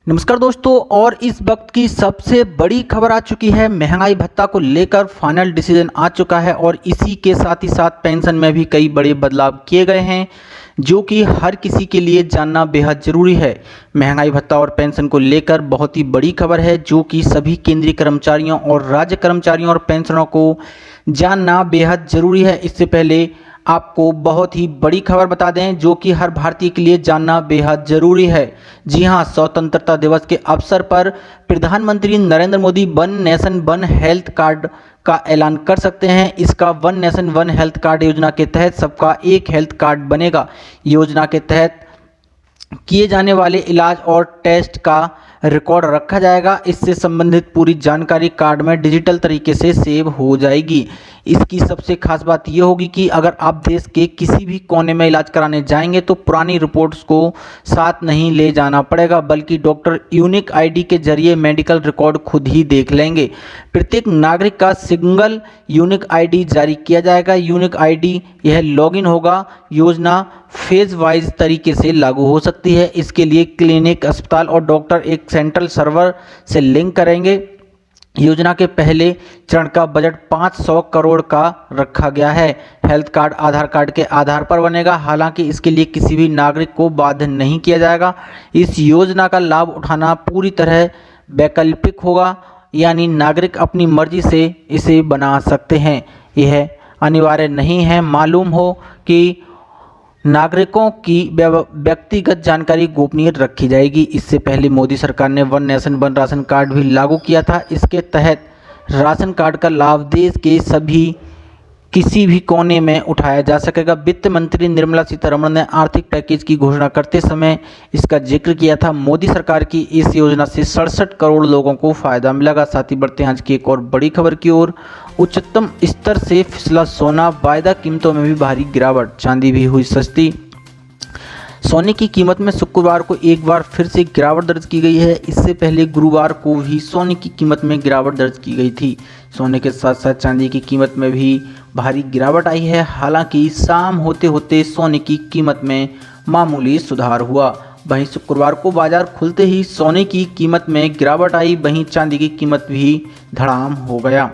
नमस्कार दोस्तों। और इस वक्त की सबसे बड़ी खबर आ चुकी है। महंगाई भत्ता को लेकर फाइनल डिसीजन आ चुका है और इसी के साथ ही साथ पेंशन में भी कई बड़े बदलाव किए गए हैं जो कि हर किसी के लिए जानना बेहद ज़रूरी है। महंगाई भत्ता और पेंशन को लेकर बहुत ही बड़ी खबर है जो कि सभी केंद्रीय कर्मचारियों और राज्य कर्मचारियों और पेंशनरों को जानना बेहद ज़रूरी है। इससे पहले आपको बहुत ही बड़ी खबर बता दें जो कि हर भारतीय के लिए जानना बेहद ज़रूरी है। जी हां, स्वतंत्रता दिवस के अवसर पर प्रधानमंत्री Narendra Modi one nation one health card का ऐलान कर सकते हैं। इसका one nation one health card योजना के तहत सबका एक हेल्थ कार्ड बनेगा। योजना के तहत किए जाने वाले इलाज और टेस्ट का रिकॉर्ड रखा जाएगा। इससे संबंधित पूरी जानकारी कार्ड में डिजिटल तरीके से सेव हो जाएगी। इसकी सबसे खास बात यह होगी कि अगर आप देश के किसी भी कोने में इलाज कराने जाएंगे तो पुरानी रिपोर्ट्स को साथ नहीं ले जाना पड़ेगा, बल्कि डॉक्टर यूनिक आईडी के जरिए मेडिकल रिकॉर्ड खुद ही देख लेंगे। प्रत्येक नागरिक का सिंगल यूनिक आईडी जारी किया जाएगा। यूनिक आईडी यह लॉगिन होगा। योजना फेज वाइज तरीके से लागू हो सकती है। इसके लिए क्लिनिक, अस्पताल और डॉक्टर एक सेंट्रल सर्वर से लिंक करेंगे। योजना के पहले चरण का बजट 500 करोड़ का रखा गया है। हेल्थ कार्ड आधार कार्ड के आधार पर बनेगा। हालांकि इसके लिए किसी भी नागरिक को बाध्य नहीं किया जाएगा। इस योजना का लाभ उठाना पूरी तरह वैकल्पिक होगा, यानी नागरिक अपनी मर्जी से इसे बना सकते हैं। यह अनिवार्य नहीं है। मालूम हो कि नागरिकों की व्यक्तिगत जानकारी गोपनीय रखी जाएगी। इससे पहले मोदी सरकार ने one nation one ration card भी लागू किया था। इसके तहत राशन कार्ड का लाभ देश के सभी किसी भी कोने में उठाया जा सकेगा। वित्त मंत्री निर्मला सीतारमण ने आर्थिक पैकेज की घोषणा करते समय इसका जिक्र किया था। मोदी सरकार की इस योजना से 67 करोड़ लोगों को फायदा मिलेगा। साथ ही बढ़ते हैं आज की एक और बड़ी खबर की ओर। उच्चतम स्तर से फिसला सोना, वायदा कीमतों में भी भारी गिरावट, चांदी भी हुई सस्ती। सोने की कीमत में शुक्रवार को एक बार फिर से गिरावट दर्ज की गई है। इससे पहले गुरुवार को भी सोने की कीमत में गिरावट दर्ज की गई थी। सोने के साथ साथ चांदी की कीमत में भी भारी गिरावट आई है। हालांकि शाम होते होते सोने की कीमत में मामूली सुधार हुआ। वहीं शुक्रवार को बाजार खुलते ही सोने की कीमत में गिरावट आई, वहीं चांदी की कीमत भी धड़ाम हो गया।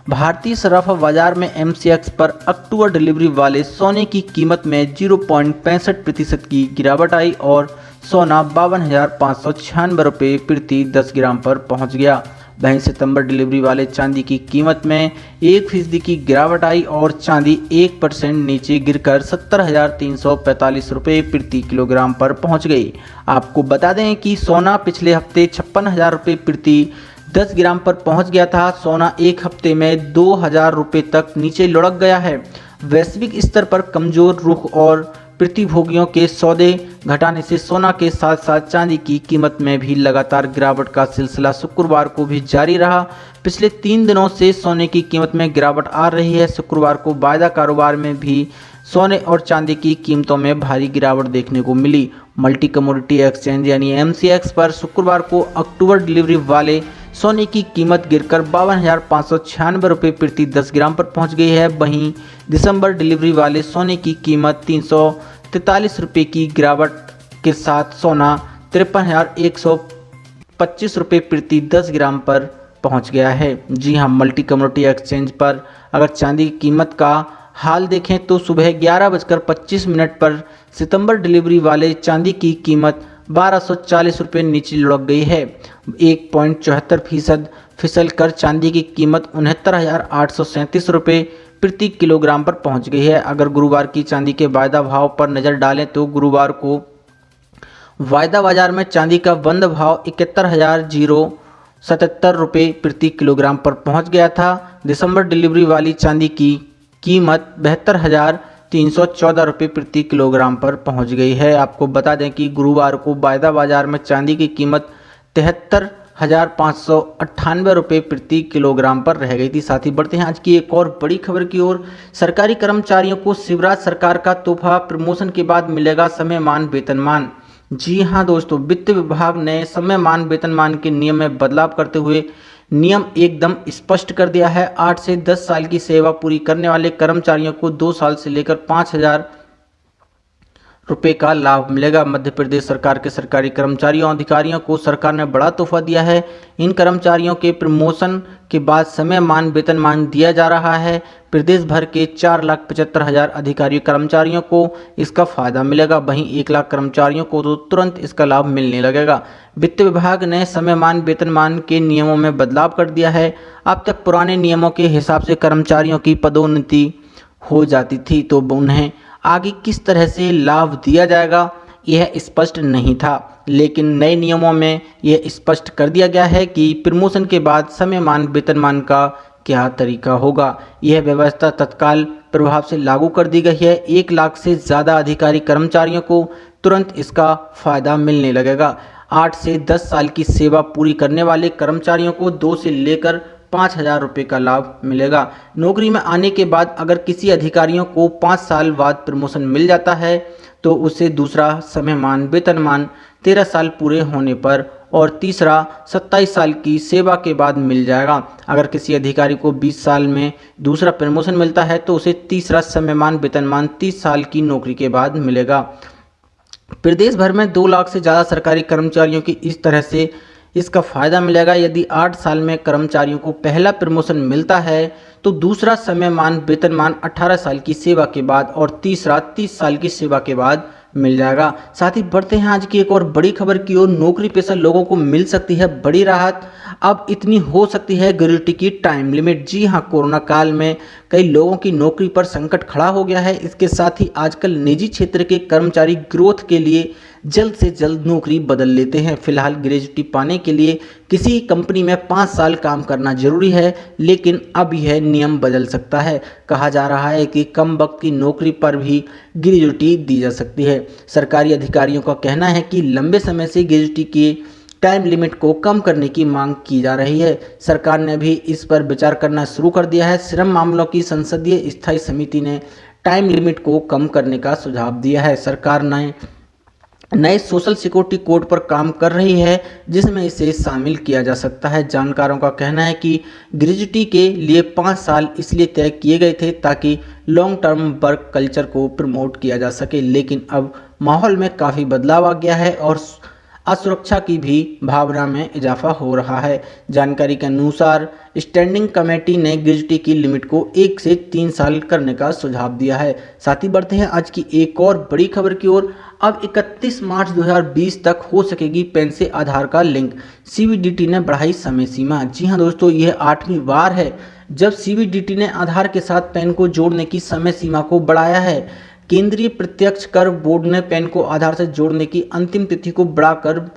भारतीय सराफा बाजार में एमसीएक्स पर अक्टूबर डिलीवरी वाले सोने की कीमत में 0.65% की गिरावट आई और सोना 52,596 रुपये प्रति 10 ग्राम पर पहुंच गया। वहीं सितंबर डिलीवरी वाले चांदी की कीमत में 1% की गिरावट आई और चांदी 1% नीचे गिरकर 70,345 रुपये प्रति किलोग्राम पर पहुंच गई। आपको बता दें कि सोना पिछले हफ्ते 56,000 रुपये प्रति 10 ग्राम पर पहुंच गया था। सोना एक हफ्ते में 2,000 रुपये तक नीचे लुढ़क गया है। वैश्विक स्तर पर कमजोर रुख और प्रतिभोगियों के सौदे घटाने से सोना के साथ साथ चांदी की कीमत में भी लगातार गिरावट का सिलसिला शुक्रवार को भी जारी रहा। पिछले 3 दिनों से सोने की कीमत में गिरावट आ रही है। शुक्रवार को वायदा कारोबार में भी सोने और चांदी की कीमतों में भारी गिरावट देखने को मिली। मल्टी कमोडिटी एक्सचेंज यानी एमसीएक्स पर शुक्रवार को अक्टूबर डिलीवरी वाले सोने की कीमत गिरकर 52,596 रुपये प्रति 10 ग्राम पर पहुंच गई है। वहीं दिसंबर डिलीवरी वाले सोने की कीमत 343 रुपये की गिरावट के साथ सोना 53,125 रुपये प्रति 10 ग्राम पर पहुंच गया है। जी हां, मल्टी कमोडिटी एक्सचेंज पर अगर चांदी की कीमत का हाल देखें तो सुबह 11:25 पर सितंबर डिलीवरी वाले चांदी की कीमत 1,240 रुपये नीचे लुढ़क गई है। 1.74% फिसल कर चांदी की कीमत 69,837 रुपये प्रति किलोग्राम पर पहुंच गई है। अगर गुरुवार की चांदी के वायदा भाव पर नज़र डालें तो गुरुवार को वायदा बाजार में चांदी का बंद भाव 71,077 रुपये प्रति किलोग्राम पर पहुंच गया था। दिसंबर डिलीवरी वाली चांदी की कीमत 72,314 रुपये प्रति किलोग्राम पर पहुंच गई है। आपको बता दें कि गुरुवार को वायदा बाजार में चांदी की कीमत 73,598 रुपये प्रति किलोग्राम पर रह गई थी। साथ ही बढ़ते हैं आज की एक और बड़ी खबर की ओर। सरकारी कर्मचारियों को शिवराज सरकार का तोहफा, प्रमोशन के बाद मिलेगा समयमान वेतनमान। जी हां दोस्तों, वित्त विभाग ने समयमान वेतनमान के नियम में बदलाव करते हुए नियम एकदम स्पष्ट कर दिया है। 8 से 10 साल की सेवा पूरी करने वाले कर्मचारियों को 2 साल से लेकर 5,000 रुपए का लाभ मिलेगा। मध्य प्रदेश सरकार के सरकारी कर्मचारियों अधिकारियों को सरकार ने बड़ा तोहफा दिया है। इन कर्मचारियों के प्रमोशन के बाद समयमान वेतनमान दिया जा रहा है। प्रदेश भर के 4,75,000 अधिकारी कर्मचारियों को इसका फायदा मिलेगा। वहीं 1 लाख कर्मचारियों को तो तुरंत इसका लाभ मिलने लगेगा। वित्त विभाग ने समयमान वेतनमान के नियमों में बदलाव कर दिया है। अब तक पुराने नियमों के हिसाब से कर्मचारियों की पदोन्नति हो जाती थी, तो उन्हें आगे किस तरह से लाभ दिया जाएगा यह स्पष्ट नहीं था, लेकिन नए नियमों में यह स्पष्ट कर दिया गया है कि प्रमोशन के बाद समयमान वेतनमान का क्या तरीका होगा। यह व्यवस्था तत्काल प्रभाव से लागू कर दी गई है। 1 लाख से ज़्यादा अधिकारी कर्मचारियों को तुरंत इसका फायदा मिलने लगेगा। 8 से 10 साल की सेवा पूरी करने वाले कर्मचारियों को 2 से लेकर 5,000 रुपये का लाभ मिलेगा। नौकरी में आने के बाद अगर किसी अधिकारियों को 5 साल बाद प्रमोशन मिल जाता है तो उसे दूसरा समयमान वेतनमान 13 साल पूरे होने पर और तीसरा 27 साल की सेवा के बाद मिल जाएगा। अगर किसी अधिकारी को 20 साल में दूसरा प्रमोशन मिलता है तो उसे तीसरा समयमान वेतनमान 30 साल की नौकरी के बाद मिलेगा। प्रदेश भर में 2 लाख से ज़्यादा सरकारी कर्मचारियों की इस तरह से इसका फायदा मिलेगा। यदि 8 साल में कर्मचारियों को पहला प्रमोशन मिलता है तो दूसरा समयमान वेतनमान 18 साल की सेवा के बाद और तीसरा 30 साल की सेवा के बाद मिल जाएगा। साथ ही बढ़ते हैं आज की एक और बड़ी खबर की ओर। नौकरी पेशा लोगों को मिल सकती है बड़ी राहत। अब इतनी हो सकती है ग्रेजुटी की टाइम लिमिट। जी हां, कोरोना काल में कई लोगों की नौकरी पर संकट खड़ा हो गया है। इसके साथ ही आजकल निजी क्षेत्र के कर्मचारी ग्रोथ के लिए जल्द से जल्द नौकरी बदल लेते हैं। फिलहाल ग्रेजुटी पाने के लिए किसी कंपनी में 5 साल काम करना जरूरी है, लेकिन अब यह नियम बदल सकता है। कहा जा रहा है कि कम वक्त की नौकरी पर भी ग्रेजुटी दी जा सकती है। सरकारी अधिकारियों का कहना है कि लंबे समय से ग्रेजुटी की टाइम लिमिट को कम करने की मांग की जा रही है। सरकार ने भी इस पर विचार करना शुरू कर दिया है। श्रम मामलों की संसदीय स्थायी समिति ने टाइम लिमिट को कम करने का सुझाव दिया है। सरकार ने नए सोशल सिक्योरिटी कोड पर काम कर रही है, जिसमें इसे शामिल किया जा सकता है। जानकारों का कहना है कि ग्रेजुटी के लिए 5 साल इसलिए तय किए गए थे ताकि लॉन्ग टर्म वर्क कल्चर को प्रमोट किया जा सके, लेकिन अब माहौल में काफ़ी बदलाव आ गया है और असुरक्षा की भी भावना में इजाफा हो रहा है। जानकारी के अनुसार स्टैंडिंग कमेटी ने ग्रेजुटी की लिमिट को 1 से 3 साल करने का सुझाव दिया है। साथ ही बढ़ते हैं आज की एक और बड़ी खबर की ओर। अब 31 मार्च 2020 तक हो सकेगी पैन से आधार का लिंक। सीबीडीटी ने बढ़ाई समय सीमा। जी हां दोस्तों, यह 8वीं बार है जब सीबीडीटी ने आधार के साथ पैन को जोड़ने की समय सीमा को बढ़ाया है। केंद्रीय प्रत्यक्ष कर बोर्ड ने पैन को आधार से जोड़ने की अंतिम तिथि को बढ़ाकर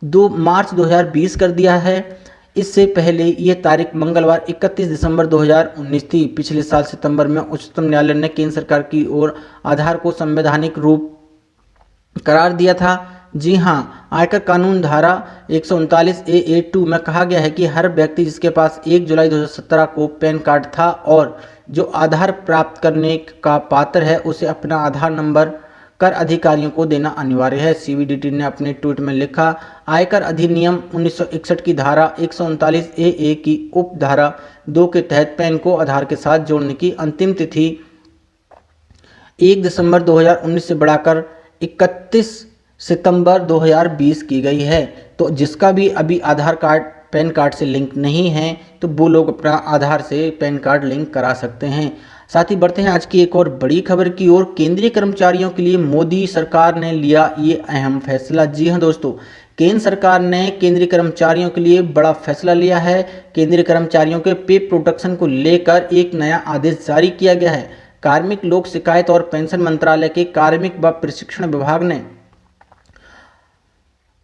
2 मार्च 2020 कर दिया है। इससे पहले ये तारीख मंगलवार 31 दिसंबर 2019 थी। पिछले साल सितंबर में उच्चतम न्यायालय ने केंद्र सरकार की ओर आधार को संवैधानिक रूप करार दिया था। जी हां, आयकर कानून धारा 139A(2) में कहा गया है कि हर व्यक्ति जिसके पास 1 जुलाई 2017 को पैन कार्ड था और जो आधार प्राप्त करने का पात्र है उसे अपना आधार नंबर कर अधिकारियों को देना अनिवार्य है। सीबीडीटी ने अपने ट्वीट में लिखा, आयकर अधिनियम 1961 की धारा 139A की उप धारा 2 के तहत पैन को आधार के साथ जोड़ने की अंतिम तिथि 1 दिसंबर 2019 से बढ़ाकर 31 सितंबर 2020 की गई है। तो जिसका भी अभी आधार कार्ड पैन कार्ड से लिंक नहीं है तो वो लोग अपना आधार से पैन कार्ड लिंक करा सकते हैं। साथ ही बढ़ते हैं आज की एक और बड़ी खबर की ओर। केंद्रीय कर्मचारियों के लिए मोदी सरकार ने लिया ये अहम फैसला। जी हां दोस्तों, केंद्र सरकार ने केंद्रीय कर्मचारियों के लिए बड़ा फैसला लिया है। केंद्रीय कर्मचारियों के पे प्रोटेक्शन को लेकर एक नया आदेश जारी किया गया है। कार्मिक लोक शिकायत और पेंशन मंत्रालय के कार्मिक व प्रशिक्षण विभाग ने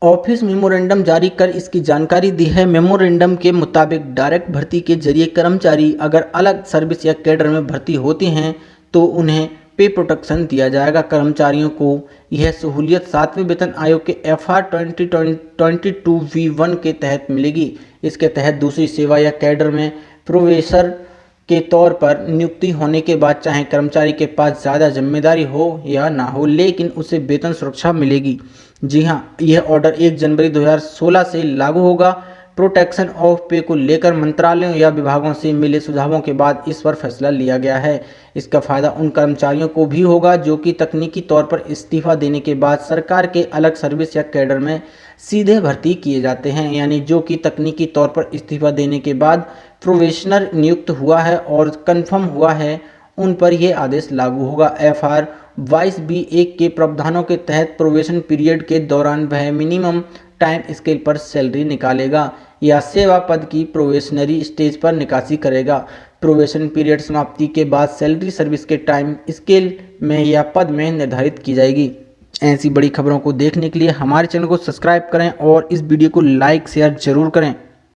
ऑफिस मेमोरेंडम जारी कर इसकी जानकारी दी है। मेमोरेंडम के मुताबिक डायरेक्ट भर्ती के जरिए कर्मचारी अगर अलग सर्विस या कैडर में भर्ती होते हैं तो उन्हें पे प्रोटेक्शन दिया जाएगा। कर्मचारियों को यह सहूलियत 7वें वेतन आयोग के FR 2022V1 के तहत मिलेगी। इसके तहत दूसरी सेवा या कैडर में प्रोफेसर के तौर पर नियुक्ति होने के बाद चाहे कर्मचारी के पास ज़्यादा जिम्मेदारी हो या ना हो, लेकिन उसे वेतन सुरक्षा मिलेगी। जी हां, यह ऑर्डर 1 जनवरी 2016 से लागू होगा। प्रोटेक्शन ऑफ पे को लेकर मंत्रालयों या विभागों से मिले सुझावों के बाद इस पर फैसला लिया गया है। इसका फायदा उन कर्मचारियों को भी होगा जो कि तकनीकी तौर पर इस्तीफा देने के बाद सरकार के अलग सर्विस या कैडर में सीधे भर्ती किए जाते हैं, यानी जो कि तकनीकी तौर पर इस्तीफा देने के बाद प्रोबेशनर नियुक्त हुआ है और कंफर्म हुआ है, उन पर यह आदेश लागू होगा। FR 22B1 के प्रावधानों के तहत प्रोबेशन पीरियड के दौरान वह मिनिमम टाइम स्केल पर सैलरी निकालेगा या सेवा पद की प्रोबेशनरी स्टेज पर निकासी करेगा। प्रोबेशन पीरियड समाप्ति के बाद सैलरी सर्विस के टाइम स्केल में या पद में निर्धारित की जाएगी। ऐसी बड़ी खबरों को देखने के लिए हमारे चैनल को सब्सक्राइब करें और इस वीडियो को लाइक शेयर जरूर करें।